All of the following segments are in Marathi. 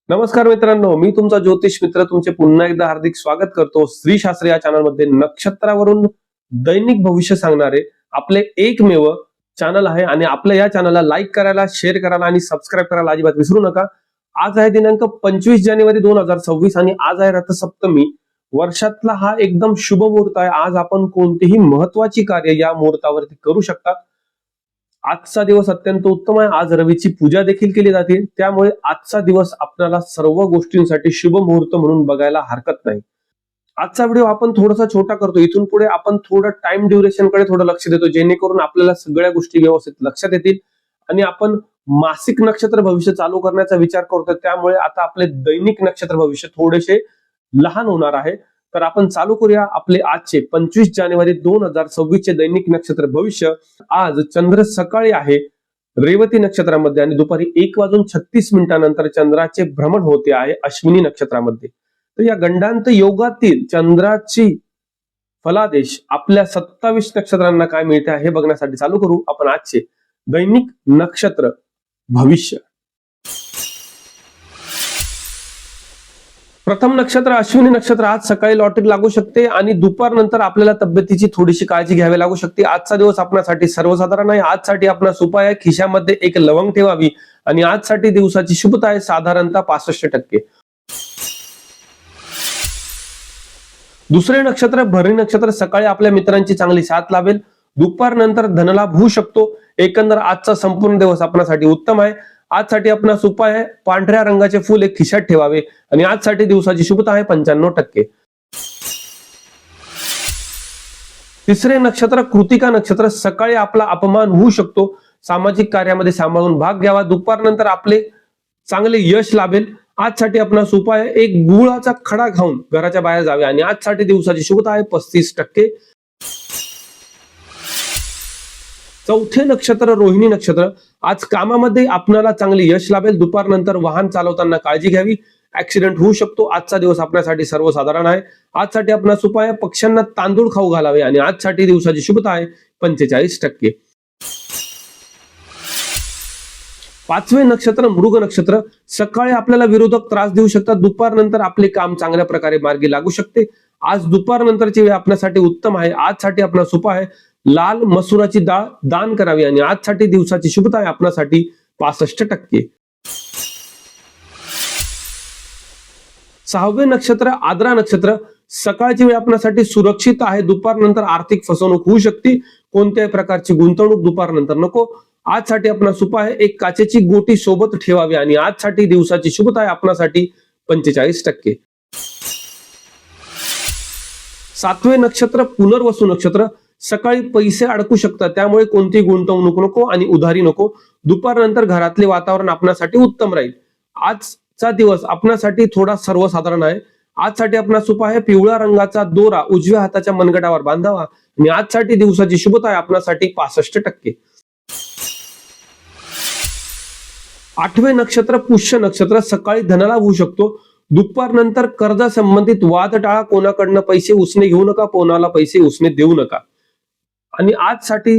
नमस्कार मित्रांनो, मी तुमचा ज्योतिष मित्र तुमचे पुन्हा एकदा हार्दिक स्वागत करतो. श्री शास्त्री या चॅनल मध्ये नक्षत्रावरून दैनिक भविष्य सांगणारे आपले एकमेव चॅनल आहे आणि आपल्या या चॅनलला लाईक करायला, शेअर करायला आणि सबस्क्राईब करायला अजिबात विसरू नका. आज आहे दिनांक 25 जानेवारी 2026 आणि आज आहे रथसप्तमी. वर्षातला हा एकदम शुभ मुहूर्त आहे. आज आपण कोणतीही महत्वाची कार्य या मुहूर्तावरती करू शकता. आजचा दिवस अत्यंत उत्तम आहे. आज रवीची पूजा देखील केली जाते, त्यामुळे आजचा दिवस आपल्याला सर्व गोष्टींसाठी शुभ मुहूर्त म्हणून बघायला हरकत नाही. आजचा व्हिडिओ आपण थोडासा छोटा करतो. इथून पुढे आपण थोडं टाइम ड्युरेशन कडे थोडं लक्ष देतो, जेणेकरून आपल्याला सगळ्या गोष्टी व्यवस्थित लक्षात येतील. आणि आपण मासिक नक्षत्र भविष्य चालू करण्याचा विचार करतो, त्यामुळे आता आपले दैनिक नक्षत्र भविष्य थोडेसे लहान होणार आहे. तर आपण चालू करूया आपले आजचे 25 जानेवारी 2026 चे दैनिक नक्षत्र भविष्य. आज चंद्र सकाळी आहे रेवती नक्षत्रामध्ये आणि दुपारी 1:36 चंद्राचे भ्रमण होते आहे अश्विनी नक्षत्रामध्ये. तर या गंडांत योगातील चंद्राची फलादेश आपल्या 27 नक्षत्रांना काय मिळते आहे हे बघण्यासाठी चालू करू आपण आजचे दैनिक नक्षत्र भविष्य. प्रथम नक्षत्र अश्विनी नक्षत्र. आज सकाळी लॉटरी लागू शकते आणि दुपारनंतर आपल्याला तब्येतीची थोडीशी काळजी घ्यावी लागू शकते. आजचा दिवस आपल्यासाठी सर्वसाधारण आहे. आजसाठी आपणास उपाय आहे खिशामध्ये एक लवंग ठेवावी आणि आजसाठी दिवसाची शुभता आहे साधारणतः 65%. दुसरे नक्षत्र भरणी नक्षत्र. सकाळी आपल्या मित्रांची चांगली साथ लाभेल. दुपारनंतर धनलाभ होऊ शकतो. एकंदर आजचा संपूर्ण दिवस आपल्यासाठी उत्तम आहे. आजसाठी आपणास उपाय आहे पांढऱ्या रंगाचे फूल एक खिशात ठेवावे आणि आजसाठी दिवसाची शुभता आहे 95%. तिसरे नक्षत्र कृतिका नक्षत्र. सकाळी आपला अपमान होऊ शकतो. सामाजिक कार्यामध्ये सांभाळून भाग घ्यावा. दुपारनंतर आपले चांगले यश लाभेल. आजसाठी आपणास उपाय आहे एक गुळाचा खडा खाऊन घराच्या बाहेर जावे आणि आजसाठी दिवसाची शुभता आहे 35%. चौथे नक्षत्र रोहिणी नक्षत्र. आज कामामध्ये आपल्याला चांगले यश लाभेल. दुपारनंतर वाहन चालवताना काळजी घ्यावी, ऍक्सिडेंट होऊ शकतो. आजचा दिवस आपल्यासाठी सर्वसाधारण आहे. आजसाठी आपणास उपाय आहे पक्ष्यांना तांदूळ खाऊ घालावे आणि आजसाठी दिवसाची शुभता आहे 45%. पाचवे नक्षत्र मृग नक्षत्र. सकाळी आपल्याला विरोधक त्रास देऊ शकतात. दुपारनंतर आपले काम चांगल्या प्रकारे मार्गी लागू शकते. आज दुपारनंतरची वेळ आपल्यासाठी उत्तम आहे. आजसाठी आपणास उपाय आहे लाल मसुराची डाळ दान करावी आणि आजसाठी दिवसाची शुभता आहे आपल्यासाठी 65%. सहावे नक्षत्र आद्रा नक्षत्र. सकाळची वेळ आपल्यासाठी सुरक्षित आहे. दुपारनंतर आर्थिक फसवणूक होऊ शकते. कोणत्याही प्रकारची गुंतवणूक दुपारनंतर नको. आजसाठी आपणास उपाय आहे एक काचेची गोटी सोबत ठेवावी आणि आजसाठी दिवसाची शुभता आहे आपल्यासाठी 45%. सातवे नक्षत्र पुनर्वसू नक्षत्र. सकाळी पैसे अडकू शकतात, त्यामुळे कोणतीही गुंतवणूक नको आणि उधारी नको. दुपारनंतर घरातले वातावरण आपल्यासाठी उत्तम राहील. आजचा दिवस आपल्यासाठी थोडा सर्वसाधारण आहे. आजसाठी आपणास उपाय आहे पिवळ्या रंगाचा दोरा उजव्या हाताच्या मनगटावर बांधावा आणि आजसाठी दिवसाची शुभता आहे आपल्यासाठी 65%. आठवे नक्षत्र पुष्य नक्षत्र. सकाळी धनलाभ होऊ शकतो. दुपारनंतर कर्जा संबंधित वाद टाळा. कोणाकडनं पैसे उसने घेऊ नका, कोणाला पैसे उसने देऊ नका. आणि आजसाठी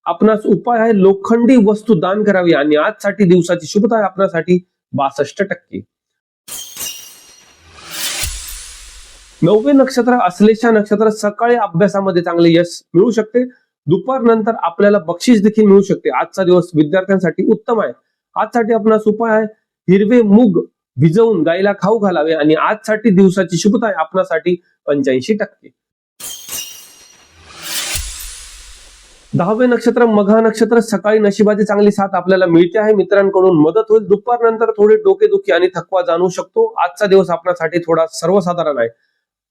आपणास उपाय आहे लोखंडी वस्तू दान करावी आणि आजसाठी दिवसाची शुभता आहे आपल्यासाठी 62%. नववे नक्षत्र अश्लेषा नक्षत्र. सकाळी अभ्यासामध्ये चांगले यश मिळू शकते. दुपारनंतर आपल्याला बक्षीस देखील मिळू शकते. आजचा दिवस विद्यार्थ्यांसाठी उत्तम आहे. आजसाठी आपणास उपाय आहे हिरवे मूग भिजवून गायीला खाऊ घालावे आणि आजसाठी दिवसाची शुभता आहे आपल्यासाठी 85%. दहावे नक्षत्र मघा नक्षत्र. सकाळी नशिबाची चांगली साथ आपल्याला मिळते आहे. मित्रांकडून मदत होईल. दुपारनंतर थोडे डोकेदुखी आणि थकवा जाणवू शकतो. आजचा दिवस आपल्यासाठी थोडा सर्वसाधारण आहे.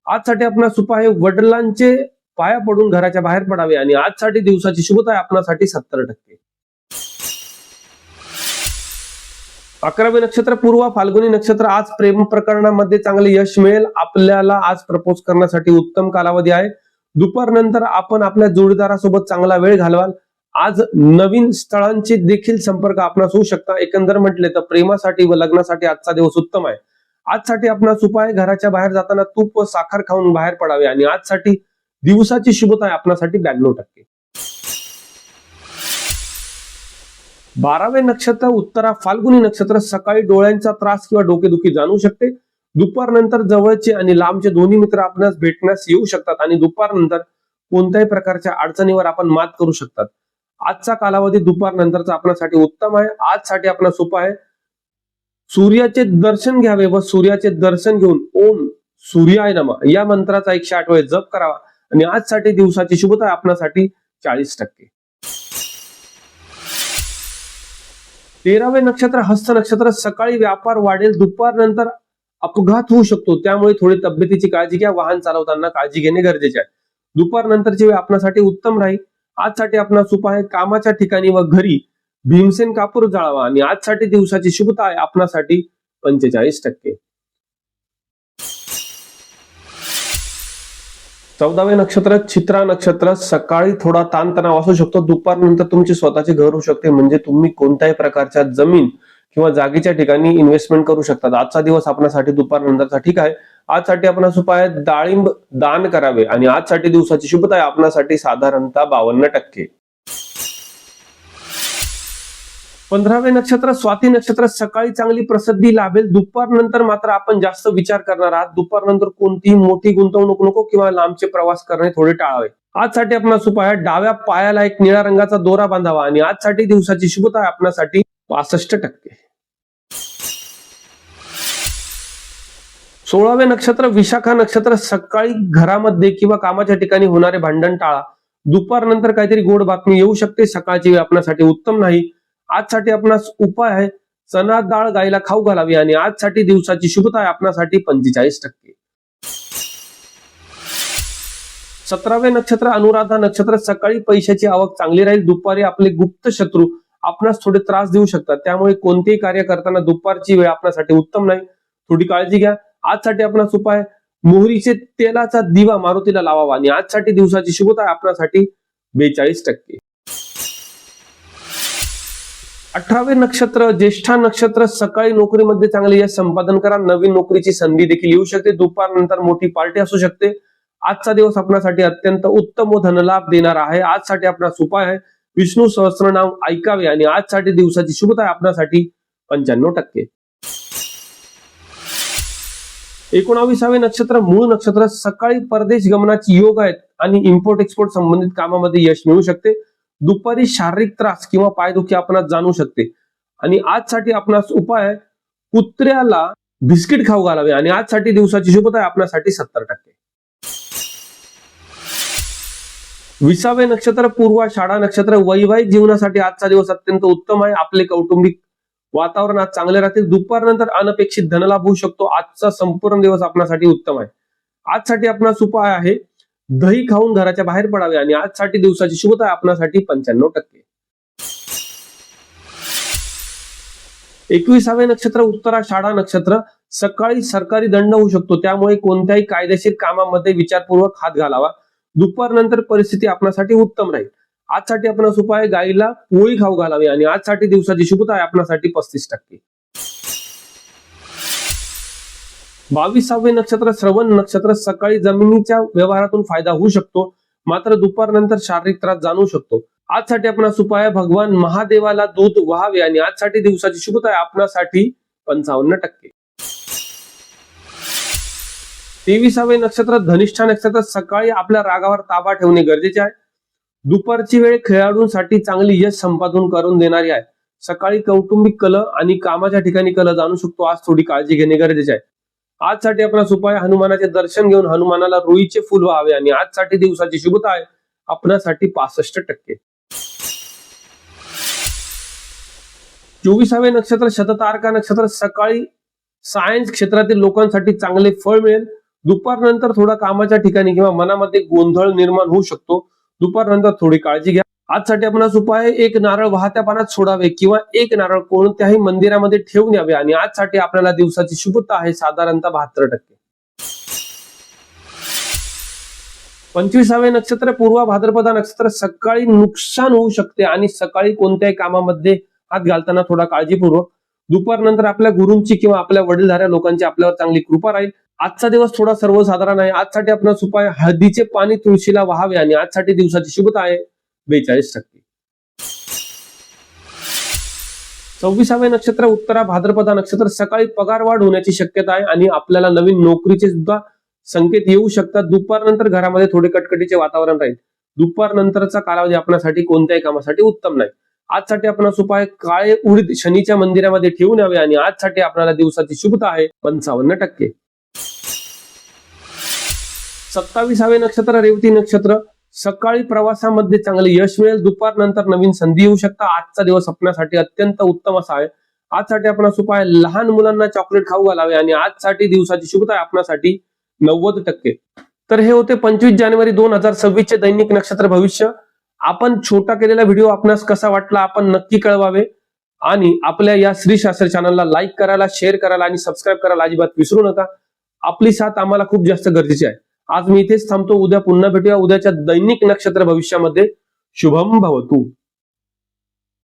आजसाठी आपणास उपाय आहे वडिलांचे पाया पडून घराच्या बाहेर पडावे आणि आजसाठी दिवसाची शुभता आहे आपल्यासाठी 70%. 11वे नक्षत्र पूर्वा फाल्गुनी नक्षत्र. आज प्रेम प्रकरणामध्ये चांगले यश मिळेल. आपल्याला आज प्रपोज करण्यासाठी उत्तम कालावधी आहे. दुपारनंतर आपण आपल्या जोडीदारासोबत चांगला वेळ घालवाल. आज नवीन स्थळांचे देखील संपर्क आपणास होऊ शकता. एकंदर म्हटले तर प्रेमासाठी व लग्नासाठी आजचा दिवस उत्तम आहे. आजसाठी आपणास उपाय घराच्या बाहेर जाताना तूप व साखर खाऊन बाहेर पडावे आणि आजसाठी दिवसाची शुभता आहे आपल्यासाठी 92%. 12वे नक्षत्र उत्तरा फाल्गुनी नक्षत्र सकाळी डोळ्यांचा त्रास किंवा डोकेदुखी जाणवू शकते. दुपारनंतर जवळचे आणि लांबचे दोन्ही मित्र आपणास भेटण्यास येऊ शकतात आणि दुपारनंतर कोणत्याही प्रकारच्या अडचणीवर आपण मात करू शकतात. आजचा कालावधी दुपारनंतरचा आपल्यासाठी उत्तम आहे. आजसाठी आपणास उपाय आहे, सूर्याचे दर्शन घ्यावे व सूर्याचे दर्शन घेऊन ओम सूर्याय नमः या मंत्राचा 108 वेळा जप करावा आणि आजसाठी दिवसाची शुभता आपणासाठी 40%. 13वे नक्षत्र हस्त नक्षत्र सकाळी व्यापार वाढेल, दुपारनंतर अपघात होऊ शकतो, त्यामुळे थोडी तब्येतीची काळजी घ्या. वाहन चालवताना काळजी घेणे गरजेचे आहे. दुपारनंतरची वेळ आपणासाठी उत्तम राहील. आजसाठी आपणास उपाय कामाच्या ठिकाणी व घरी भीमसेन कापूर जाळावा आणि आजसाठी दिवसाची शुभता आहे आपणासाठी 45%. 14वे नक्षत्र चित्रा नक्षत्र सकाळी थोडा ताणतणाव असू शकतो, दुपारनंतर तुमचे स्वतःचे घर होऊ शकते, म्हणजे तुम्ही कोणत्याही प्रकारच्या जमीन किंवा जागेच्या ठिकाणी इन्व्हेस्टमेंट करू शकतात. आजचा दिवस आपल्यासाठी दुपारनंतरचा ठीक आहे. आजसाठी आपणास उपाय डाळिंब दान करावे आणि आजसाठी दिवसाची शुभता आहे आपणासाठी साधारणतः 52%. 15वे नक्षत्र स्वाती नक्षत्र सकाळी चांगली प्रसिद्धी लाभेल, दुपारनंतर मात्र आपण जास्त विचार करणार आहात. दुपारनंतर कोणतीही मोठी गुंतवणूक नको किंवा लांबचे प्रवास करणे थोडे टाळावे. आजसाठी आपणास उपाय डाव्या पायाला एक निळ्या रंगाचा दोरा बांधावा आणि आजसाठी दिवसाची शुभता आहे आपणासाठी 65%. 16वे नक्षत्र विशाखा नक्षत्र सकाळी घरामध्ये किंवा कामाच्या ठिकाणी होणारे भांडण टाळा. दुपारनंतर काहीतरी गोड बातमी येऊ शकते. सकाळची वेळ आपल्यासाठी उत्तम नाही. आजसाठी आपणास उपाय आहे चणा डाळ गायला खाऊ घालावी आणि आजसाठी दिवसाची शुभता आहे आपणासाठी 45%. 17वे नक्षत्र अनुराधा नक्षत्र सकाळी पैशाची आवक चांगली राहील, दुपारी आपले गुप्त शत्रू आपणास थोडे त्रास देऊ शकतात, त्यामुळे कोणतेही कार्य करताना दुपारची वेळ आपल्यासाठी उत्तम नाही. थोडी काळजी घ्या. आजसाठी आपणास उपाय मोहरीचे तेलाचा दिवा मारुतीला लावावा आणि आजसाठी दिवसाची शुभता आहे आपल्यासाठी 42%. 18वे नक्षत्र ज्येष्ठा नक्षत्र सकाळी नोकरीमध्ये चांगले यश संपादन करा, नवीन नोकरीची संधी देखील येऊ शकते. दुपारनंतर मोठी पार्टी असू शकते. आजचा दिवस आपल्यासाठी अत्यंत उत्तम व धनलाभ देणारा आहे. आजसाठी आपणास उपाय आहे विष्णू सहस्त्रनाम ऐकावे आणि आजसाठी दिवसाची शुभता आहे आपल्यासाठी 95%. 19वे नक्षत्र मूळ नक्षत्र सकाळी परदेश गमनाची योग आहेत आणि इम्पोर्ट एक्सपोर्ट संबंधित कामामध्ये यश मिळू शकते. दुपारी शारीरिक त्रास किंवा पायदुखी आपणास जाणवू शकते आणि आजसाठी आपणास उपाय आहे कुत्र्याला बिस्किट खाऊ घालावे आणि आजसाठी दिवसाची शुभता आहे आपल्यासाठी 70%. 20वे नक्षत्र पूर्वाषाढा नक्षत्र वैवाहिक जीवनासाठी आजचा दिवस अत्यंत उत्तम आहे. आपले कौटुंबिक वातावरण आज चांगले राहतील. दुपारनंतर अनपेक्षित धनलाभ होऊ शकतो. आजचा संपूर्ण दिवस आपल्यासाठी उत्तम आहे. आजसाठी आपणास उपाय आहे दही खाऊन घराच्या बाहेर पडावे आणि आजसाठी दिवसाची शुभता आहे आपल्यासाठी 95%. 21वे नक्षत्र उत्तराषाढा नक्षत्र सकाळी सरकारी दंड होऊ शकतो, त्यामुळे कोणत्याही कायदेशीर कामामध्ये विचारपूर्वक हात घालावा. दुपारनंतर परिस्थिती आपल्यासाठी उत्तम राहील. आजसाठी आपणास उपाय गाईला पोळी खाऊ घालावी आणि आजसाठी दिवसाची शुभता आहे आपल्यासाठी 35%. 22वे नक्षत्र श्रवण नक्षत्र सकाळी जमिनीच्या व्यवहारातून फायदा होऊ शकतो, मात्र दुपारनंतर शारीरिक त्रास जाणवू शकतो. आजसाठी आपणास उपाय भगवान महादेवाला दूध व्हावे आणि आजसाठी दिवसाची शुभता आहे आपल्यासाठी 55%. 23वे नक्षत्र धनिष्ठा नक्षत्र सकाळी आपल्या रागावर ताबा ठेवणे गरजेचे आहे. दुपारची वेळ खेळाडूंसाठी चांगली यश संपादन करून देणारी आहे. सकाळी कौटुंबिक कल आणि कामाच्या ठिकाणी कल जाणू शकतो. आज थोडी काळजी घेणे गरजेचे आहे. आजसाठी आपणास उपाय हनुमानाचे दर्शन घेऊन हनुमानाला रुईचे फुल व्हावे आणि आजसाठी दिवसाची शुभता आहे आपल्यासाठी 65%. 24वे नक्षत्र शततारका नक्षत्र सकाळी सायन्स क्षेत्रातील लोकांसाठी चांगले फळ मिळेल. दुपारनंतर थोडा कामाच्या ठिकाणी किंवा मनामध्ये गोंधळ निर्माण होऊ शकतो. दुपारनंतर थोडी काळजी घ्या. आजसाठी आपणास उपाय एक नारळ वाहत्या पाण्यात सोडावे किंवा एक नारळ कोणत्याही मंदिरामध्ये ठेवून यावे आणि आजसाठी आपल्याला दिवसाची शुभता आहे साधारणतः 72%. 25वे नक्षत्र पूर्व भाद्रपदा नक्षत्र सकाळी नुकसान होऊ शकते आणि सकाळी कोणत्याही कामामध्ये हात घालताना थोडा काळजीपूर्वक. दुपारनंतर आपल्या गुरूंची किंवा आपल्या वडीलधाऱ्या लोकांची आपल्यावर चांगली कृपा राहील. आजचा दिवस थोडा सर्वसाधारण आहे. आजसाठी आपणास उपाय हळदीचे पाणी तुळशीला वाहावे आणि आजसाठी दिवसाची शुभता आहे 42%. 26वे नक्षत्र उत्तरा भाद्रपदा नक्षत्र, सकाळी पगार वाढ होण्याची शक्यता आहे आणि आपल्याला नवीन नोकरीचे सुद्धा संकेत येऊ शकतात. दुपारनंतर घरामध्ये थोडे कटकटीचे वातावरण राहील. दुपारनंतरचा कालावधी आपल्यासाठी कोणत्याही कामासाठी उत्तम नाही. आजसाठी आपणास उपाय काळे उडीद शनीच्या मंदिरामध्ये ठेवून यावे आणि आजसाठी आपल्याला दिवसाची शुभता आहे 55%. 27वे नक्षत्र रेवती नक्षत्र, सकाळी प्रवासामध्ये चांगले यश मिळेल. दुपारनंतर नवीन संधी येऊ शकता. आजचा दिवस आपल्यासाठी अत्यंत उत्तम असा आहे. आजसाठी आपणास उपाय लहान मुलांना चॉकलेट खाऊ घालावे आणि आजसाठी दिवसाची शुभता आहे आपल्यासाठी 90%. तर हे होते 25 जानेवारी 2026 चे दैनिक नक्षत्र भविष्य. आपण छोटा केलेला व्हिडिओ आपणास कसा वाटला आपण नक्की कळवावे आणि आपल्या या श्री शास्त्री चॅनलला लाईक करायला, शेअर करायला आणि सबस्क्राईब करायला अजिबात विसरू नका. आपली साथ आम्हाला खूप जास्त गरजेची आहे. आज मी इथेच थांबतो. उद्या पुन्हा भेटूया उद्याच्या दैनिक नक्षत्र भविष्यामध्ये. शुभम भवतु.